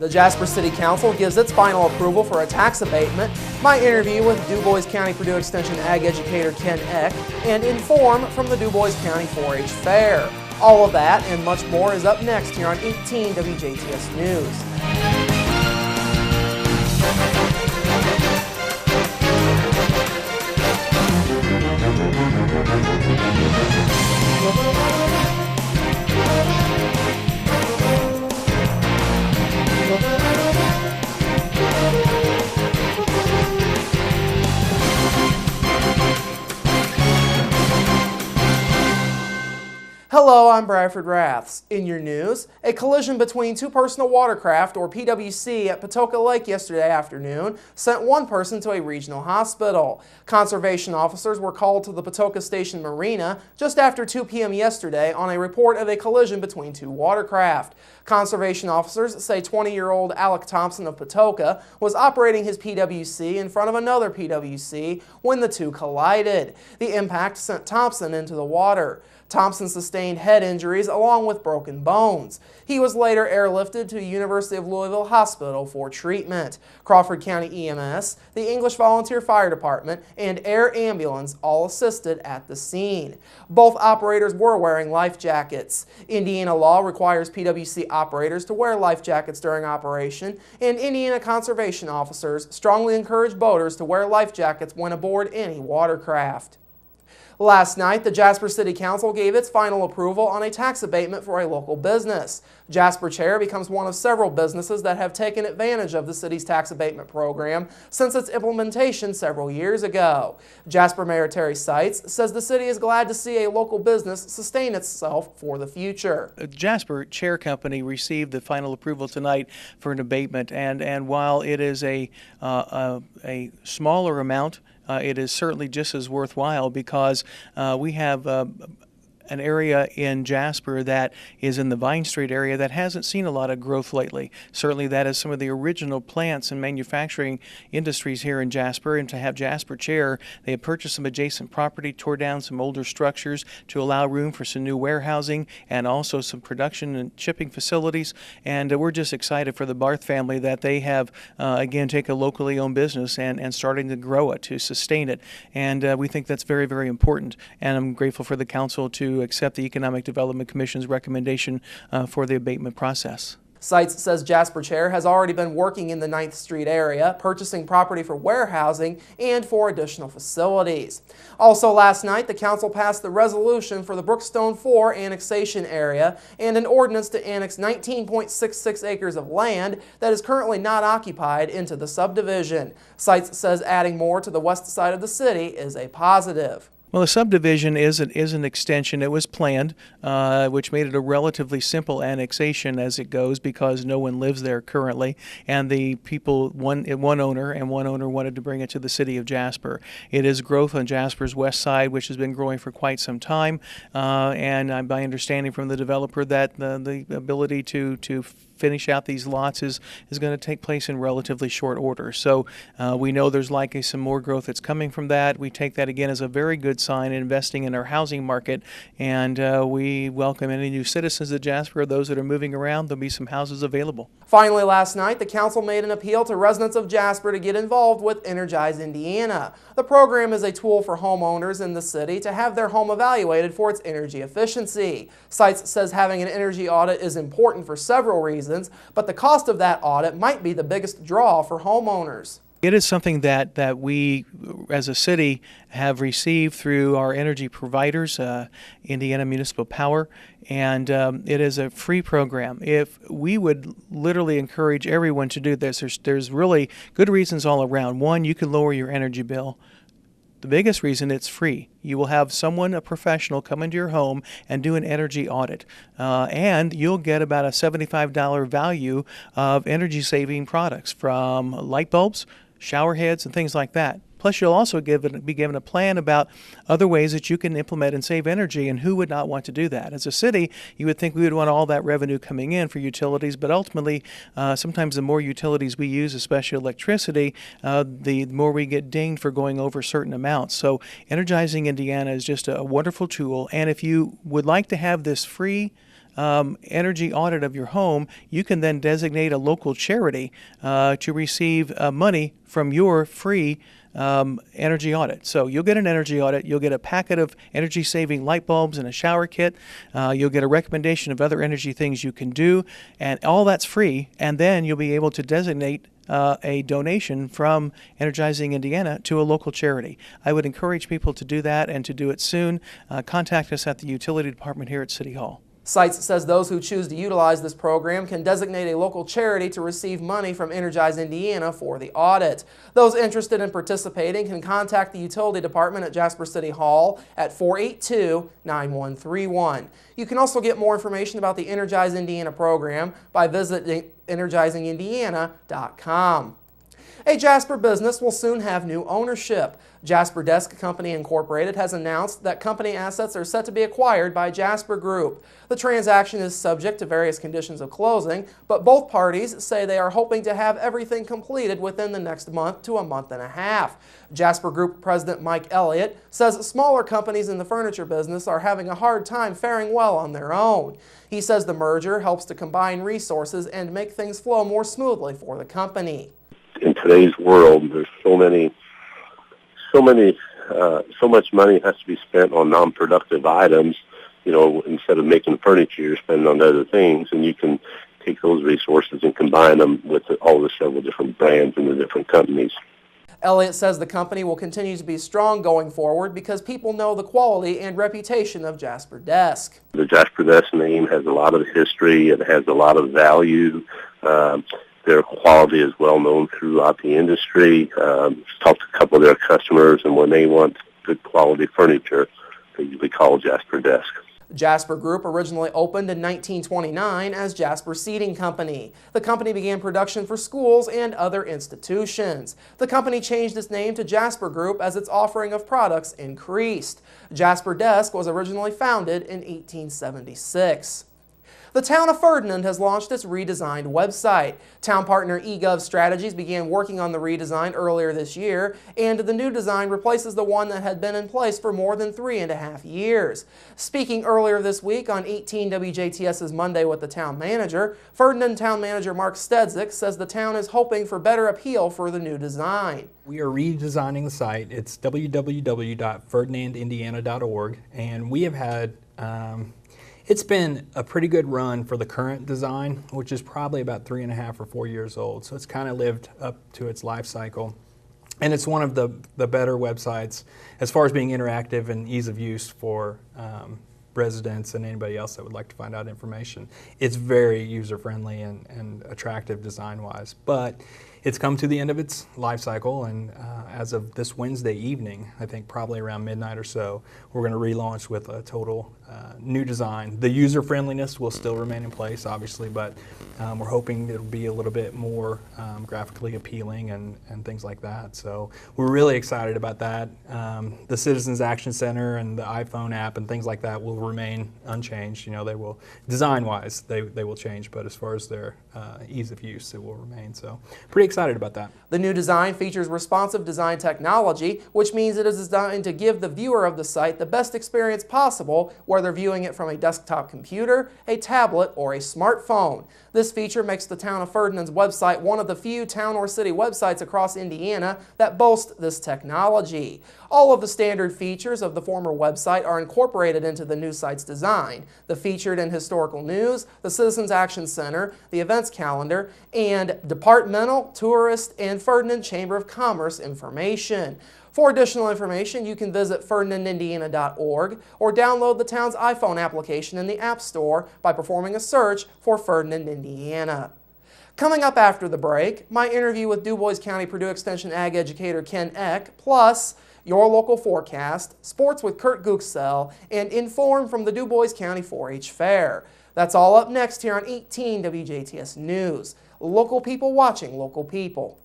The Jasper City Council gives its final approval for a tax abatement, my interview with Du Bois County Purdue Extension Ag educator Ken Eck, and Inform from the Du Bois County 4-H Fair. All of that and much more is up next here on 18 WJTS News. Hello, I'm Bradford Raths. In your news, a collision between two personal watercraft, or PWC, at Patoka Lake yesterday afternoon sent one person to a regional hospital. Conservation officers were called to the Patoka Station Marina just after 2 p.m. yesterday on a report of a collision between two watercraft. Conservation officers say 20-year-old Alec Thompson of Patoka was operating his PWC in front of another PWC when the two collided. The impact sent Thompson into the water. Thompson sustained head injuries along with broken bones. He was later airlifted to University of Louisville Hospital for treatment. Crawford County EMS, the English Volunteer Fire Department, and Air Ambulance all assisted at the scene. Both operators were wearing life jackets. Indiana law requires PWC operators to wear life jackets during operation, and Indiana conservation officers strongly encourage boaters to wear life jackets when aboard any watercraft. Last night, the Jasper City Council gave its final approval on a tax abatement for a local business. Jasper Chair becomes one of several businesses that have taken advantage of the city's tax abatement program since its implementation several years ago. Jasper Mayor Terry Seitz says the city is glad to see a local business sustain itself for the future. Jasper Chair Company received the final approval tonight for an abatement, and while it is a smaller amount, it is certainly just as worthwhile because we have an area in Jasper that is in the Vine Street area that hasn't seen a lot of growth lately. Certainly that is some of the original plants and manufacturing industries here in Jasper, and to have Jasper Chair, they have purchased some adjacent property, tore down some older structures to allow room for some new warehousing and also some production and shipping facilities, and we're just excited for the Barth family that they have again take a locally owned business and starting to grow it, to sustain it, and we think that's very, very important, and I'm grateful for the council to accept the Economic Development Commission's recommendation for the abatement process. Seitz says Jasper Chair has already been working in the 9th Street area, purchasing property for warehousing and for additional facilities. Also last night, the council passed the resolution for the Brookstone 4 annexation area and an ordinance to annex 19.66 acres of land that is currently not occupied into the subdivision. Seitz says adding more to the west side of the city is a positive. Well, the subdivision is an extension. It was planned, which made it a relatively simple annexation as it goes because no one lives there currently, and the people, one owner wanted to bring it to the city of Jasper. It is growth on Jasper's west side, which has been growing for quite some time, and by understanding from the developer that the ability to finish out these lots is going to take place in relatively short order. So we know there's likely some more growth that's coming from that. We take that again as a very good sign in investing in our housing market, and we welcome any new citizens to Jasper. Those that are moving around, there'll be some houses available. Finally, last night, the council made an appeal to residents of Jasper to get involved with Energize Indiana. The program is a tool for homeowners in the city to have their home evaluated for its energy efficiency. Seitz says having an energy audit is important for several reasons, but the cost of that audit might be the biggest draw for homeowners. It is something that we, as a city, have received through our energy providers, Indiana Municipal Power, and it is a free program. If we would literally encourage everyone to do this, there's really good reasons all around. One, you can lower your energy bill. The biggest reason, it's free. You will have someone, a professional, come into your home and do an energy audit. And you'll get about a $75 value of energy-saving products from light bulbs, shower heads, and things like that. Plus, you'll also be given a plan about other ways that you can implement and save energy, and who would not want to do that? As a city, you would think we would want all that revenue coming in for utilities, but ultimately, sometimes the more utilities we use, especially electricity, the more we get dinged for going over certain amounts. So Energizing Indiana is just a wonderful tool, and if you would like to have this free energy audit of your home, you can then designate a local charity to receive money from your free energy audit. So you'll get an energy audit, you'll get a packet of energy saving light bulbs and a shower kit, you'll get a recommendation of other energy things you can do, and all that's free, and then you'll be able to designate a donation from Energizing Indiana to a local charity. I would encourage people to do that and to do it soon. Contact us at the utility department here at City Hall. Sites says those who choose to utilize this program can designate a local charity to receive money from Energize Indiana for the audit. Those interested in participating can contact the utility department at Jasper City Hall at 482-9131. You can also get more information about the Energize Indiana program by visiting energizingindiana.com. A Jasper business will soon have new ownership. Jasper Desk Company Incorporated has announced that company assets are set to be acquired by Jasper Group. The transaction is subject to various conditions of closing, but both parties say they are hoping to have everything completed within the next month to a month and a half. Jasper Group President Mike Elliott says smaller companies in the furniture business are having a hard time faring well on their own. He says the merger helps to combine resources and make things flow more smoothly for the company. In today's world, there's so much money has to be spent on non-productive items. You know, instead of making furniture, you're spending on other things, and you can take those resources and combine them with all the several different brands and the different companies. Elliott says the company will continue to be strong going forward because people know the quality and reputation of Jasper Desk. The Jasper Desk name has a lot of history. It has a lot of value. Their quality is well known throughout the industry. Talked to a couple of their customers, and when they want good quality furniture, they usually call Jasper Desk. Jasper Group originally opened in 1929 as Jasper Seating Company. The company began production for schools and other institutions. The company changed its name to Jasper Group as its offering of products increased. Jasper Desk was originally founded in 1876. The town of Ferdinand has launched its redesigned website. Town partner eGov Strategies began working on the redesign earlier this year, and the new design replaces the one that had been in place for more than 3.5 years. Speaking earlier this week on 18 WJTS's Monday with the town manager, Ferdinand town manager Mark Stedzik says the town is hoping for better appeal for the new design. We are redesigning the site. It's www.ferdinandindiana.org, and we have had it's been a pretty good run for the current design, which is probably about 3.5 or 4 years old. So it's kind of lived up to its life cycle. And it's one of the better websites as far as being interactive and ease of use for residents and anybody else that would like to find out information. It's very user-friendly and attractive design-wise. But it's come to the end of its life cycle, and as of this Wednesday evening, I think probably around midnight or so, we're going to relaunch with a total new design. The user-friendliness will still remain in place, obviously, but we're hoping it'll be a little bit more graphically appealing and things like that. So we're really excited about that. The Citizens Action Center and the iPhone app and things like that will remain unchanged. You know, they will, design-wise, they will change, but as far as their ease of use, it will remain. So pretty excited about that. The new design features responsive design technology, which means it is designed to give the viewer of the site the best experience possible, whether viewing it from a desktop computer, a tablet, or a smartphone. This feature makes the town of Ferdinand's website one of the few town or city websites across Indiana that boast this technology. All of the standard features of the former website are incorporated into the new site's design. The featured and historical news, the Citizens Action Center, the events calendar, and departmental, tourist, and Ferdinand Chamber of Commerce information. For additional information, you can visit ferdinandindiana.org or download the town's iPhone application in the App Store by performing a search for Ferdinand, Indiana. Coming up after the break, my interview with DuBois County Purdue Extension Ag Educator Ken Eck, plus your local forecast, sports with Kurt Guxell, and Inform from the DuBois County 4-H Fair. That's all up next here on 18 WJTS News. Local people watching local people.